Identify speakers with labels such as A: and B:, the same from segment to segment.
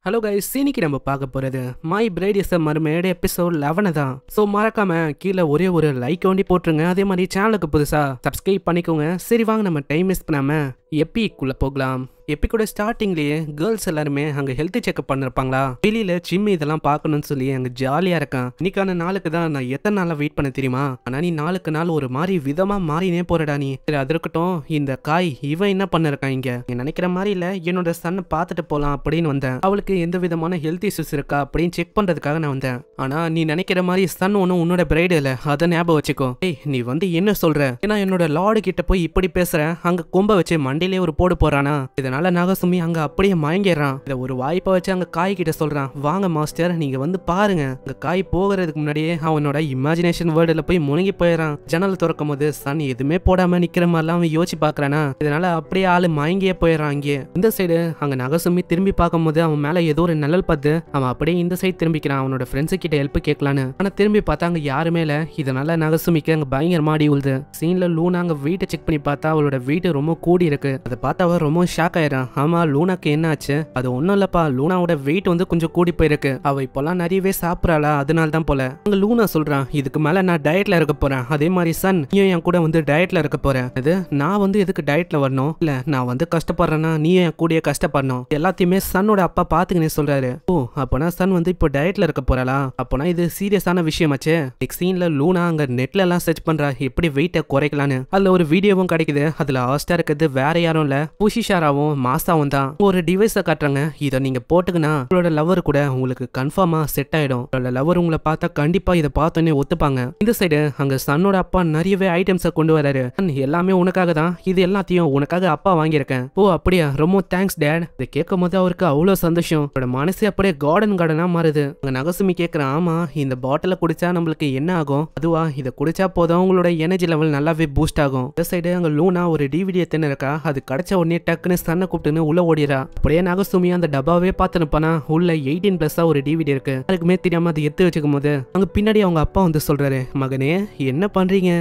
A: Hello guys, இன்னைக்கு நம்ம பார்க்க போறது my bride is a mermaid episode 11 தான். ஸோ மறக்காம கீழே ஒரே ஒரு லைக் ஒண்டி போட்டுருங்க. அதே மாதிரி சேனலுக்கு புதுசா சப்ஸ்கிரைப் பண்ணிக்கோங்க. சரி வாங்க நம்ம டைம் வேஸ்ட் பண்ணாம எப்பிக்குள்ள போகலாம். எப்பிக்கோட ஸ்டார்டிங்லேயே கேர்ள்ஸ் எல்லாருமே அங்கே ஹெல்த் செக்அப் பண்ணிருப்பாங்களா, வெளியில ஜிம் இதெல்லாம் பார்க்கணும்னு சொல்லி அங்கே ஜாலியா இருக்கான். இன்னைக்கான நாளுக்கு தான் நான் எத்தனை நாளா வெயிட் பண்ண தெரியுமா? ஆனா நீ நாளுக்கு நாள் ஒரு மாதிரி விதமா மாறினே போறடா நீ. சரி அது இருக்கட்டும், இந்த காய் இவன் என்ன பண்ணிருக்கான் இங்க? நீ நினைக்கிற மாதிரி இல்ல, என்னோட சன்னை பார்த்துட்டு போலாம் அப்படின்னு வந்தேன். அவளுக்கு எந்த விதமான ஹெல்த் இஷ்யூஸ் இருக்கா அப்படின்னு செக் பண்றதுக்காக நான் வந்தேன். ஆனா நீ நினைக்கிற மாதிரி சன் ஒன்னும் உன்னோட பிரைடு இல்ல, அதை ஞாபகம் வச்சுக்கோ. ஏய் நீ வந்து என்ன சொல்ற? ஏன்னா என்னோட லார்டு கிட்ட போய் இப்படி பேசுற, அங்க கொம்ப வச்சு மண்டிலே ஒரு போடு போறானா. இதனால நாகசுமி அங்க அப்படியே மயங்கிடுறான். இத ஒரு வாய்ப்பை வச்சு அங்க காய் கிட்ட சொல்றான், வாங்க மாஸ்டர் நீங்க வந்து பாருங்க. அங்க காய் போகிறதுக்கு முன்னாடியே அவனோட இமேஜினேஷன் வேர்ல்டுல போய் முழுங்கி போயிடறான். ஜன்னல் திறக்கும் போது சன் எதுவுமே போடாம நிக்கிற மாதிரிலாம் அவன் யோசிச்சு பாக்குறானா. இதனால அப்படியே ஆளு மயங்கியே போயிடறான். இங்கே இந்த சைடு அங்க நாகசுமி திரும்பி பார்க்கும் போது அவன் மேல ஏதோ ஒரு நிழல் பார்த்து அவன் அப்படியே இந்த சைடு திரும்பிக்கிறான், அவனோட ஃப்ரெண்ட்ஸு கிட்ட ஹெல்ப் கேட்கலான்னு. ஆனா திரும்பி பார்த்தா அங்க யாருமே இல்ல. இதனால நாகசுமிக்கு அங்க பயங்கரமா அடி உழுது. சீன்ல லூனா அங்க வீட்டை செக் பண்ணி பார்த்தா அவளோட வீட்டு ரொம்ப கூடி இருக்கு. அதை பார்த்து அவ ரொம்ப ஷாக் ஆயிரான். ஆமா லூனாக்கு என்ன ஆச்சு? அது ஒன்னும் இல்லப்பா, லூனாவோட வெயிட் வந்து கொஞ்சம் கூடி போயிருக்கு. அவ இப்பெல்லாம் நிறையவே சாப்பிடறாளா, அதனால தான் போல. அங்க லூனா சொல்றான், இதுக்கு மேல நான் டயட்ல இருக்க போறேன். அதே மாதிரி சன் நீயும் என் கூட வந்து டயட்ல இருக்க போறேன். அது நான் வந்து எதுக்கு டயட்ல வரணும்? இல்ல நான் வந்து கஷ்டப்படுறேன்னா நீயும் என் கூடயே கஷ்டப்படணும். எல்லாத்தையுமே சன்னோட அப்பா பாத்துக்கினே சொல்றாரு. ஓ அப்பனா சன் வந்து இப்போ டயட்ல இருக்க போறாளா? அப்பனா இது சீரியஸான விஷயமாச்சே. நெக்ஸ்ட் சீன்ல லூனா அங்க நெட்ல எல்லாம் சர்ச் பண்றா எப்படி வெயிட்டை குறைக்கலான்னு. அதுல ஒரு வீடியோவும் கிடைக்குது. அதுல ஹாஸ்டா இருக்கிறது வேற யாரும் இல்ல, புஷிஷாராவும் மாசாவும் தான். ஒரு டிவைஸை காட்டுறாங்க, இதை நீங்க போட்டுக்கினா உங்களோட லவர் கூட உங்களுக்கு கன்ஃபார்மா செட் ஆயிடும். உங்களோட லவர் உங்களை பார்த்தா கண்டிப்பா இதை பார்த்தோன்னே ஒத்துப்பாங்க. இந்த சைடு அங்க சன்னோட அப்பா நிறையவே ஐட்டம்ஸை கொண்டு வராரு. எல்லாமே உனக்காக தான், இது எல்லாத்தையும் உனக்காக அப்பா வாங்கியிருக்கேன். ஓ அப்படியா, ரொம்ப தேங்க்ஸ் டேட். இதை கேட்கும் போது அவருக்கு அவ்வளவு சந்தோஷம். அவரோட மனசே அப்படியே கார்டனா மாறுது. அங்க நகசுமி கேட்கிறான், ஆமா இந்த பாட்டில குடிச்சா நம்மளுக்கு என்ன ஆகும்? அதுவா, இதை குடிச்சா போதும் உங்களோட எனர்ஜி லெவல் நல்லாவே பூஸ்ட் ஆகும். இந்த சைடு அங்க லூனா ஒரு டிவிடி எத்தனை இருக்கா, அது கிடைச்ச உடனே டக்குன்னு சன்னை கூப்பிட்டுன்னு உள்ள ஓடிறா. அப்படியே நகசுமி அந்த டப்பாவே பார்த்துனுப்பானா, உள்ள 18+ ஒரு டிவிடி இருக்கு. அதுக்குமே தெரியாம அதை எடுத்து வச்சுக்கும் போது அங்க பின்னாடி அவங்க அப்பா வந்து சொல்றாரு, மகனே என்ன பண்றீங்க?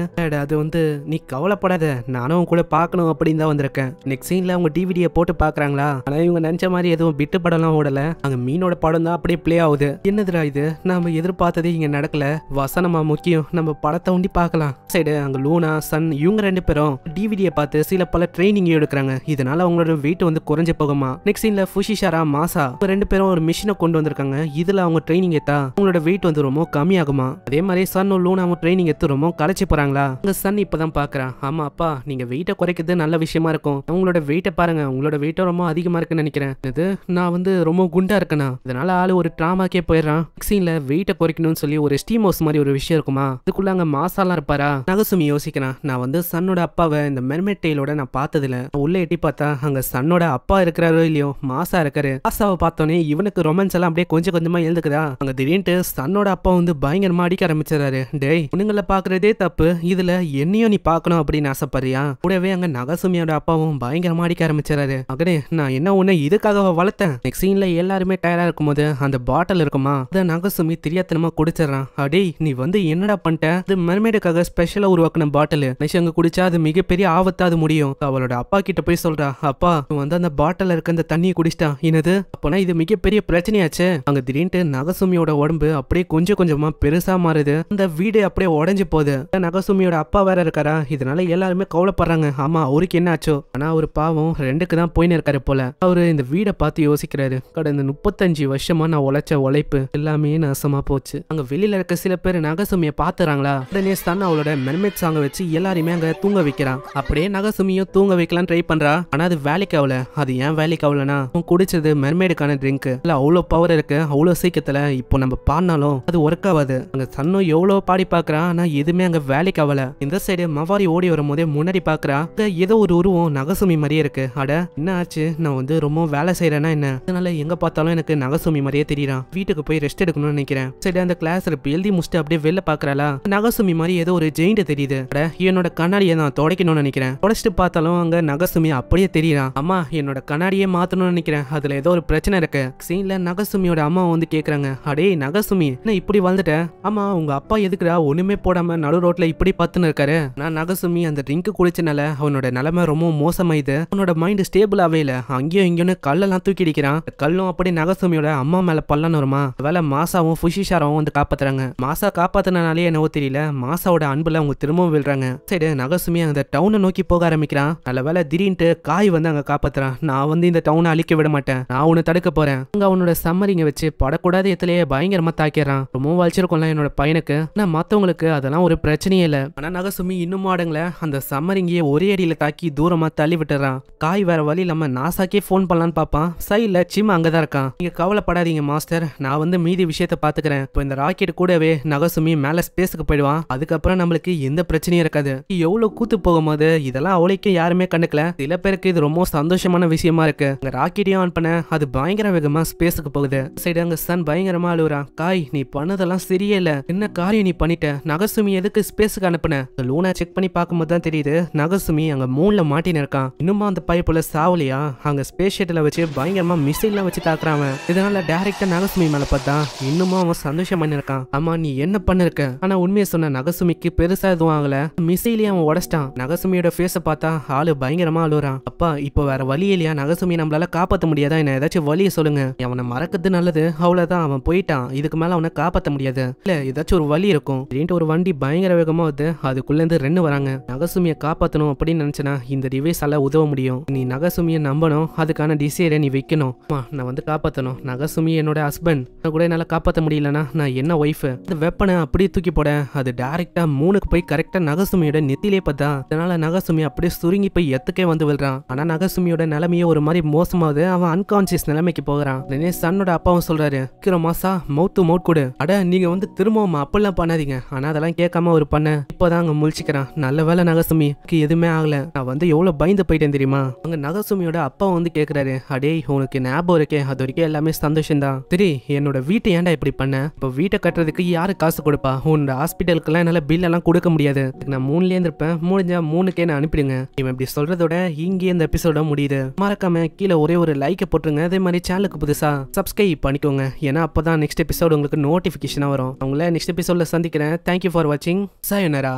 A: அது வந்து நீ கவலைப்படாத, நானும் கூட பார்க்கணும் அப்படின்னு தான் வந்திருக்கேன். நெக்ஸ்ட் சீன்ல அவங்க டிவிடியை போட்டு பாக்குறாங்களா. ஆனா இவங்க நினைச்ச மாதிரி எதுவும் பிட்டு படம்லாம் ஓடல. அங்க மீனோட படம் தான் அப்படியே பிளே ஆகுது. என்னதுடா இது, நாம எதிர்பார்த்ததே இங்க நடக்கல. வசனமா முக்கியம், நம்ம படத்தை ஒண்டி பார்க்கலாம். சைடு அங்க லூனா சன் இவங்க ரெண்டு பேரும் டிவிடியை பார்த்து சில பல ட்ரைனிங் எடுக்கிறாங்க. இதனால அவங்களோட வெயிட் வந்து குறைஞ்சு போகுமா. நெக்ஸ்ட் சீன்ல புஷிஷாரா மாசா ரெண்டு பேரும் ஒரு மிஷினை கொண்டு வந்திருக்காங்க. இதுல அவங்க ட்ரைனிங் எடுத்தா அவங்களோட வெயிட் வந்து ரொம்ப கம்மியாகுமா. அதே மாதிரி சன்னும் லூனாவும் ட்ரைனிங் எடுத்து ரொம்ப களைச்சு போறாங்களா. அங்க சன் இப்பதான் பாக்குறான், ஆமா அப்பா நீங்க வெயிட்டை குறைக்கிறது நல்ல விஷயமா இருக்கும். உங்களோட வெயிட்டை பாருங்க, உங்களோட வெயிட்டும் ரொம்ப அதிகமா இருக்குன்னு நினைக்கிறேன். இது நான் வந்து ரொம்ப குண்டா இருக்கேனா, இதனால ஆளு ஒரு டிராமாக்கே போயிடறான். சீன்ல வெயிட்டை குறைக்கணும்னு சொல்லி ஒரு ஸ்டீம் ஹவுஸ் மாதிரி ஒரு விஷயம் இருக்குமா, அதுக்குள்ள அங்க மாசாலாம் இருப்பாரா. நகசுமி யோசிக்கிறான், நான் வந்து சன்னோட அப்பாவை இந்த மெர்மெட் டெய்லோட நான் பார்த்ததுல உள்ள எட்டி பார்த்தா அங்க சன்னோட அப்பா இருக்கிறாரோ இல்லையோ மாசா இருக்காரு. மாசாவை பார்த்தோன்னே இவனுக்கு ரொமான்ஸ் எல்லாம் அப்படியே கொஞ்சம் கொஞ்சமா எழுந்துக்குதா. அங்க திடீர்னு சன்னோட அப்பா வந்து பயங்கரமா அடிக்க ஆரம்பிச்சிடறாரு. டேய் உனங்களை பாக்குறதே தப்பு, இதுல என்னையும் நீ பாக்கணும் அப்படின்னு ஆசைப்படுறியா? கூடவே அங்க நகசுமியோட அப்பாவும் பயங்கரமா அடிக்க ஆரம்பிச்சிடறாரு. மகனே நான் என்ன உன்னை இதுக்காக வளர்த்தேன். நெக்ஸ்ட் சீன்ல எல்லாருமே டயர்டா இருக்கும் போது அந்த பாட்டில் இருக்குமா, அத நகசுமி தெரியாதனமா குடிச்சிடறான். அடே நீ வந்து என்னடா பண்ணிட்ட? அது மெர்மெய்டுக்காக ஸ்பெஷலா உருவாக்குன பாட்டில், அங்க குடிச்சா அது மிகப்பெரிய ஆபத்தா அது முடியும். அவளோட அப்பா கிட்ட போய் சொல்றா, அப்பா வந்து அந்த பாட்டில் இருக்க அந்த தண்ணியை குடிச்சிட்டான். என்னது, அப்பனா இது மிகப்பெரிய பிரச்சனையாச்சு. அங்க திடீர்னு நகசுமியோட உடம்பு அப்படியே கொஞ்சம் கொஞ்சமா பெருசா மாறுது. அந்த வீடு அப்படியே உடஞ்சு போகுது. நகசுமியோட அப்பா வேற இருக்காரா, இதனால எல்லாருமே கவலைப்படுறாங்க. ஆமா அவருக்கு என்ன ஆச்சோ. ஆனா ஒரு பாவம் ரெண்டுக்கு தான் போயின்னு இருக்காரு போல. அவரு இந்த வீடை பார்த்து யோசிக்கிறாரு, கடந்த 35 வருஷமா நான் உழைச்ச உழைப்பு எல்லாமே நாசமா போச்சு. அங்க வெளியில இருக்க சில பேர் நகசுமியை பாத்துறாங்களா. உடனே சன் அவளோட மெர்மெட் சாங்க வச்சு எல்லாருமே அங்க தூங்க வைக்கிறான். அப்படியே நகசுமியும் தூங்க வைக்கலாம் ட்ரை பண்றா. ஆனா அது வேலைக்கு ஆகல. அது ஏன் வேலைக்கு ஆகலனா, குடிச்சது மெர்மெய்டுக்கான ட்ரிங்க் இல்ல, அவ்வளவு பவர் இருக்கு. அவ்வளவு சீக்கிரத்துல இப்போ நம்ம பாடினாலும் அது ஒர்க் ஆகாது. அங்க சன்னும் எவ்வளவு பாடி பாக்குறான், ஆனா எதுவுமே அங்க வேலைக்கு ஆகல. இந்த சைடு மவாரி ஓடி வரும் போதே முன்னாடி பாக்குறா, ஏதோ ஒரு உருவம் நகசுமி மாதிரியே இருக்கு. அட என்ன ஆச்சு, நான் வந்து ரொம்ப வேலை செய்யறேன்னா என்ன, அதனால எங்க பார்த்தாலும் எனக்கு நகசுமி மாதிரியே தெரியறான். வீட்டுக்கு போய் ரெஸ்ட் எடுக்கணும்னு நினைக்கிறேன். சரி அந்த கிளாஸ் எழுதி முடிச்சுட்டு அப்படியே வெளில பாக்குறாளா, நகசுமி மாதிரி ஏதோ ஒரு ஜெயிண்ட் தெரியுது. என்னோட கண்ணாடியை நான் துடைக்கணும்னு நினைக்கிறேன். துடைச்சிட்டு பார்த்தாலும் அங்க நகசுமி அப்படியே தெரியறான். அம்மா என்னோட கண்ணாடியே மாத்தணும்னு நினைக்கிறேன், அதுல ஏதோ ஒரு பிரச்சனை இருக்கு. சீன்ல நகசுமியோட அம்மா வந்து கேக்குறாங்க, அடே நகசுமி என்ன இப்படி வந்துட்ட? ஆமா உங்க அப்பா எதுக்குடா ஒண்ணுமே போடாம நடு ரோட்ல இப்படி பத்துன்னு இருக்காரு? நான் நகசுமி அந்த ட்ரிங்க் குடிச்சனால அவனோட நிலைமை ரொம்ப மோசமாயிது, அவனோட மைண்ட் ஸ்டேபிள் ஆவேல, அங்கேயும் இங்கேயும் கல்லெல்லாம் தூக்கி அடிக்கிறான். கல்லும் அப்படி நகசுமியோட அம்மா மேல பல்லன்னு வருமா. வேலை மாசாவும் புஷிஷாரும் வந்து காப்பாத்துறாங்க. மாசா காப்பாத்தினாலே என்னவோ தெரியல, மாசாவோட அன்புல அவங்க திரும்பவும் விழுறாங்க. சரி நகசுமி அந்த டவுனை நோக்கி போக ஆரம்பிக்கிறான். நல்ல வேலை திடீர்னு காய் வந்து அங்க காப்பாத்துறான். நான் வந்து இந்த டவுனை அழிக்க விட மாட்டேன், நான் உன்னை தடுக்க போறேன். அங்க அவனோட சம்மரிங்க வச்சு படக்கூடாத இடத்துலயே பயங்கரமா தாக்கிறான். ரொம்ப வலிச்சிருக்கோம்ல என்னோட பையனுக்கு, ஆனா மத்தவங்களுக்கு அதெல்லாம் ஒரு பிரச்சனையே இல்ல. ஆனா நகசுமி இன்னும் ஆடுங்கள அந்த சம்மரிங்கிய ஒரே அடியில தாக்கி தூரமா தள்ளி விட்டுறான். காய் வேற வழி இல்லாம நாசாக்கே போன் பண்ணலான்னு பாப்பான். சைட்ல சிம் அங்கதான் இருக்கான். நீங்க கவலைப்படாதீங்க மாஸ்டர், நான் வந்து மீதி விஷயத்த பாத்துக்கிறேன். இப்போ இந்த ராக்கெட் கூடவே நகசுமி மேல ஸ்பேஸுக்கு போயிடுவான். அதுக்கப்புறம் நம்மளுக்கு எந்த பிரச்சனையும் இருக்காது. எவ்வளவு கூத்து போகும்போது இதெல்லாம் அவளைக்கும் யாருமே கண்டுக்கல. சில பேருக்கு இது ரொம்ப சந்தோஷமான விஷயமா இருக்கு. அங்க ராக்கெட்டையும் ஆன் பண்ண அது பயங்கர வேகமா ஸ்பேஸுக்கு போகுது. சைடு அங்க சன் பயங்கரமா அழுகுறான். காய் நீ பண்ணதெல்லாம் சரியே இல்ல, என்ன காரியம் நீ பண்ணிட்ட? நகசுமி எதுக்கு ஸ்பேஸுக்கு அனுப்புன? லூனா செக் பண்ணி பார்க்கும்போது தான் தெரியுது நகசுமி அங்க மூன்ல மாட்டின்னு இருக்கான். இன்னுமா அந்த பைப்புல சாவலியா? அங்க ஸ்பேஸ் ஷட்டில வச்சு பயங்கரமா மிசைல்லாம் வச்சு தாக்குறான். இதனால டைரக்டா நகசுமி மேல பார்த்தா இன்னுமா அவன் சந்தோஷமா இருக்கான். ஆமா நீ என்ன பண்ணிருக்க? ஆனா உண்மையை சொன்ன நகசுமிக்கு பெருசா எதுவும் ஆகல, மிசைலையும் அவன் உடைச்சிட்டான். நகசுமியோட ஃபேஸ பார்த்தா ஆளு பயங்கரமா அழுறான். அப்பா இப்போ வேற வழி இல்லையா? நகசுமி நம்மளால காப்பாத்த முடியாதா? என்ன ஏதாச்சும் வழியை சொல்லுங்க. அவனை மறக்கிறது நல்லது, அவ்வளவுதான், அவன் போயிட்டான், இதுக்கு மேல அவனை காப்பாத்த முடியாது. இல்ல ஏதாச்சும் ஒரு வழி இருக்கும். அப்படின்ட்டு ஒரு வண்டி பயங்கர வேகமா வருது. அதுக்குள்ள இருந்து ரெண்டு வராங்க. நகசுமியை காப்பாத்தணும் அப்படின்னு நினைச்சனா இந்த டிவைஸால உதவ முடியும். நீ நகசுமியை நம்பணும், அதுக்கான டிசைரை நீ வைக்கணும். நான் வந்து காப்பாத்தணும். நகசுமி என்னோட ஹஸ்பண்ட், கூட என்னால காப்பாத்த முடியலன்னா நான் என்ன ஒய்ஃப்? இந்த வெப்பனை அப்படியே தூக்கி போட அது டைரக்டா மூணுக்கு போய் கரெக்டா நகசுமியோட நெத்திலே பார்த்தா. அதனால நகசுமி அப்படியே சுருங்கி போய் எத்துக்கே வந்து விழுறான். ஆனா நகசுமியோட நிலைமையே ஒரு மாதிரி மோசமாவது, அவன் அன்கான்சியஸ் நிலைமைக்கு போகிறான். சன்னோட அப்பாவும் சொல்றாரு, மாசா மவுத் டு மவுத் கொடு. அட நீங்க வந்து திரும்பவும் அப்படிலாம் பண்ணாதீங்க. ஆனா அதெல்லாம் கேட்காம ஒரு பண்ண இப்பதான் அங்க முழிச்சுக்கிறான். நல்ல வேலை நகசுமிக்கு எதுவுமே ஆகல. நான் வந்து எவ்வளவு பயந்து போயிட்டேன் தெரியுமா? அங்க நகசுமியோட அப்பா வந்து கேக்குறாரு, அடே உனக்கு ஞாபகம் இருக்கே, அது வரைக்கும் எல்லாமே சந்தோஷம் தான். சரி என்னோட வீட்டை ஏன்டா இப்படி பண்ண? இப்ப வீட்டை கட்டுறதுக்கு யாரு காசு கொடுப்பா? உன்னோட ஹாஸ்பிட்டலுக்கு எல்லாம் என்னால பில் எல்லாம் கொடுக்க முடியாது. நான் 3ல இருந்திருப்பேன், முடிஞ்சா 3க்கே நான் அனுப்பிடுங்க. இவன் இப்படி சொல்றதோட இங்கே இந்த எபிசோட முடியுது. மறக்காம கீழே ஒரே ஒரு லைக்கை போட்டுருங்க. அதே மாதிரி சேனலுக்கு புதுசா சப்ஸ்கிரைப் பண்ணிக்கோங்க. ஏன்னா அப்பதான் நெக்ஸ்ட் எபிசோட் உங்களுக்கு நோட்டிபிகேஷனா வரும். அவங்கள நெக்ஸ்ட் எபிசோட்ல சந்திக்கிறேன். தேங்க்யூ ஃபார் வாட்சிங். சாயோனரா.